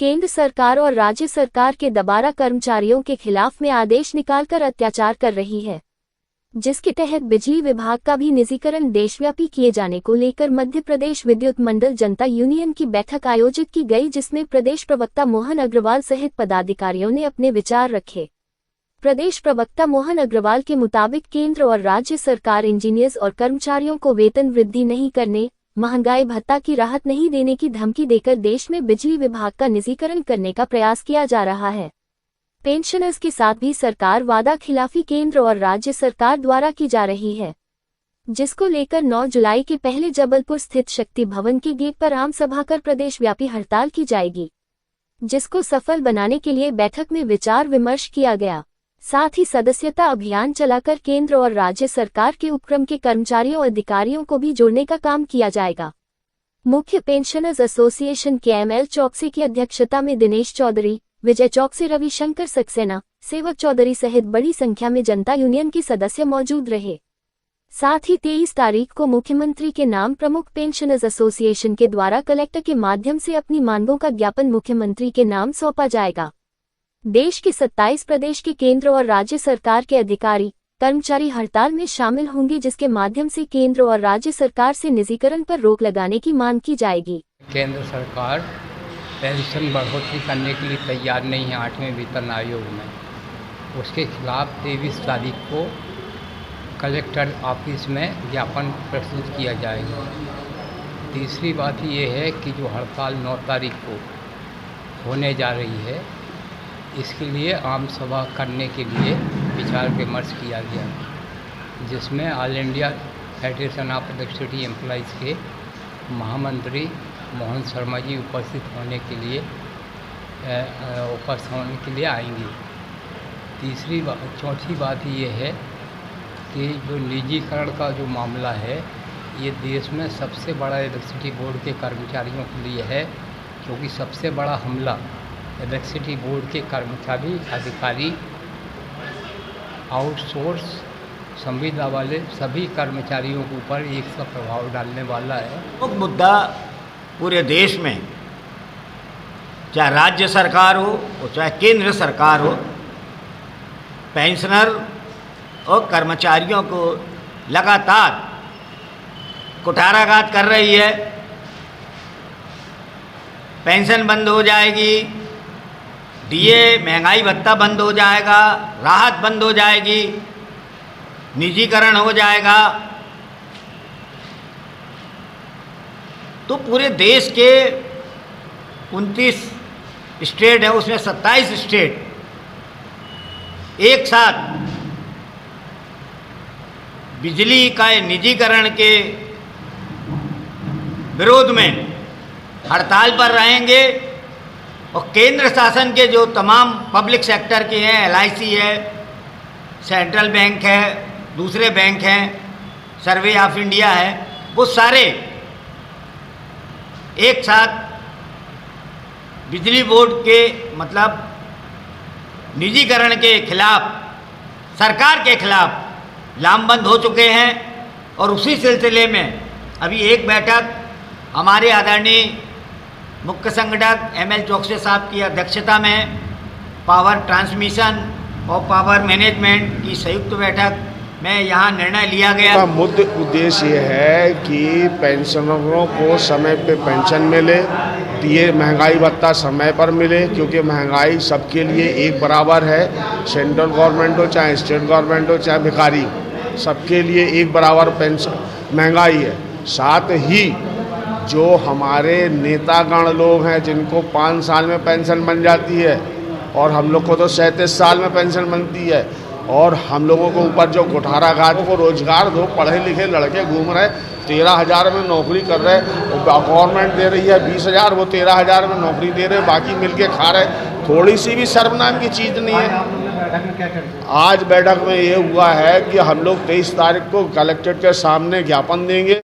केंद्र सरकार और राज्य सरकार के दबारा कर्मचारियों के खिलाफ में आदेश निकालकर अत्याचार कर रही है, जिसके तहत बिजली विभाग का भी निजीकरण देशव्यापी किए जाने को लेकर मध्य प्रदेश विद्युत मंडल जनता यूनियन की बैठक आयोजित की गई, जिसमें प्रदेश प्रवक्ता मोहन अग्रवाल सहित पदाधिकारियों ने अपने विचार रखे। प्रदेश प्रवक्ता मोहन अग्रवाल के मुताबिक केंद्र और राज्य सरकार इंजीनियर्स और कर्मचारियों को वेतन वृद्धि नहीं करने, महंगाई भत्ता की राहत नहीं देने की धमकी देकर देश में बिजली विभाग का निजीकरण करने का प्रयास किया जा रहा है। पेंशनर्स के साथ भी सरकार वादा खिलाफी केंद्र और राज्य सरकार द्वारा की जा रही है, जिसको लेकर 9 जुलाई के पहले जबलपुर स्थित शक्ति भवन के गेट पर आम सभा कर प्रदेश व्यापी हड़ताल की जाएगी, जिसको सफल बनाने के लिए बैठक में विचार विमर्श किया गया। साथ ही सदस्यता अभियान चलाकर केंद्र और राज्य सरकार के उपक्रम के कर्मचारियों और अधिकारियों को भी जोड़ने का काम किया जाएगा। मुख्य पेंशनर्स एसोसिएशन के एमएल चौकसी की अध्यक्षता में दिनेश चौधरी, विजय चौकसी, रविशंकर सक्सेना, सेवक चौधरी सहित बड़ी संख्या में जनता यूनियन के सदस्य मौजूद रहे। साथ ही 23 तारीख को मुख्यमंत्री के नाम प्रमुख पेंशनर्स एसोसिएशन के द्वारा कलेक्टर के माध्यम से अपनी मांगों का ज्ञापन मुख्यमंत्री के नाम सौंपा जाएगा। देश के 27 प्रदेश के केंद्र और राज्य सरकार के अधिकारी कर्मचारी हड़ताल में शामिल होंगे, जिसके माध्यम से केंद्र और राज्य सरकार से निजीकरण पर रोक लगाने की मांग की जाएगी। केंद्र सरकार पेंशन बढ़ोतरी करने के लिए तैयार नहीं है 8वें वेतन आयोग में। उसके खिलाफ 23 तारीख को कलेक्टर ऑफिस में ज्ञापन प्रस्तुत किया जाएगा। तीसरी बात ये है कि जो हड़ताल 9 तारीख को होने जा रही है, इसके लिए आम सभा करने के लिए विचार विमर्श किया गया, जिसमें all India federation of electricity employees के महामंत्री मोहन शर्मा जी उपस्थित होने के लिए आएंगे। चौथी बात ये है कि जो निजीकरण का जो मामला है, ये देश में सबसे बड़ा इलेक्ट्रिसिटी बोर्ड के कर्मचारियों के लिए है, क्योंकि सबसे बड़ा हमला इलेक्ट्रिसिटी बोर्ड के कर्मचारी अधिकारी आउटसोर्स संविदा वाले सभी कर्मचारियों के ऊपर एक सा प्रभाव डालने वाला है। प्रमुख मुद्दा पूरे देश में, चाहे राज्य सरकार हो और चाहे केंद्र सरकार हो, पेंशनर और कर्मचारियों को लगातार कुठाराघात कर रही है। पेंशन बंद हो जाएगी, डीए महंगाई भत्ता बंद हो जाएगा, राहत बंद हो जाएगी, निजीकरण हो जाएगा। तो पूरे देश के 29 स्टेट है, उसमें 27 स्टेट एक साथ बिजली का निजीकरण के विरोध में हड़ताल पर रहेंगे। और केंद्र शासन के जो तमाम पब्लिक सेक्टर के हैं, LIC है, सेंट्रल बैंक है, दूसरे बैंक हैं, सर्वे ऑफ इंडिया है, वो सारे एक साथ बिजली बोर्ड के मतलब निजीकरण के खिलाफ, सरकार के खिलाफ लामबंद हो चुके हैं। और उसी सिलसिले में अभी एक बैठक हमारे आदरणीय मुख्य संगठक ML चौकसी साहब की अध्यक्षता में पावर ट्रांसमिशन और पावर मैनेजमेंट की संयुक्त बैठक में यहाँ निर्णय लिया गया। मुख्य उद्देश्य ये है कि पेंशनरों को समय पे पेंशन मिले, दिए महंगाई भत्ता समय पर मिले, क्योंकि महंगाई सबके लिए एक बराबर है। सेंट्रल गवर्नमेंट हो चाहे स्टेट गवर्नमेंट हो चाहे भिखारी, सबके लिए एक बराबर पेंशन महंगाई है। साथ ही जो हमारे नेतागण लोग हैं, जिनको 5 साल में पेंशन बन जाती है और हम लोग को तो 37 साल में पेंशन बनती है, और हम लोगों को ऊपर जो कुठाराघात को रोजगार दो, पढ़े लिखे लड़के घूम रहे 13,000 में नौकरी कर रहे, गवर्नमेंट दे रही है 20,000, वो 13,000 में नौकरी दे रहे, बाकी मिलके खा रहे। थोड़ी सी भी शर्म नाम की चीज़ नहीं है। आज बैठक में ये हुआ है कि हम लोग 23 तारीख को कलेक्ट्रेट के सामने ज्ञापन देंगे।